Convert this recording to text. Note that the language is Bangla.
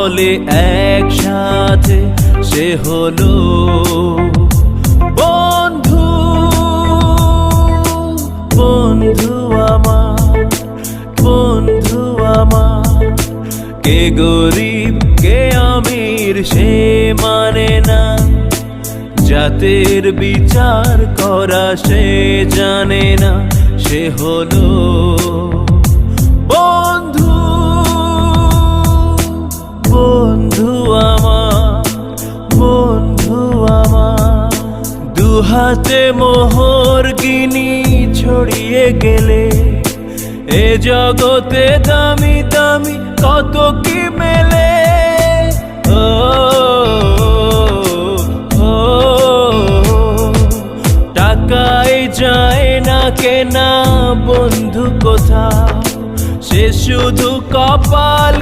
বলে একসাথে সে হলো বন্ধু। বন্ধু আমার, বন্ধু আমার, কে গরিব কে আমির সে মানে না, জাতের বিচার করা সে জানে না, সে হলো বন্ধু। বন্ধু আমার, বন্ধু আমার, দুহাতে মোহর গিনি ছড়িয়ে গেলে এ জগতে দামি দামি কত কি মেলে। ও টাকায় যায় না কেনা বন্ধু কোথাও, সে শুধু কপাল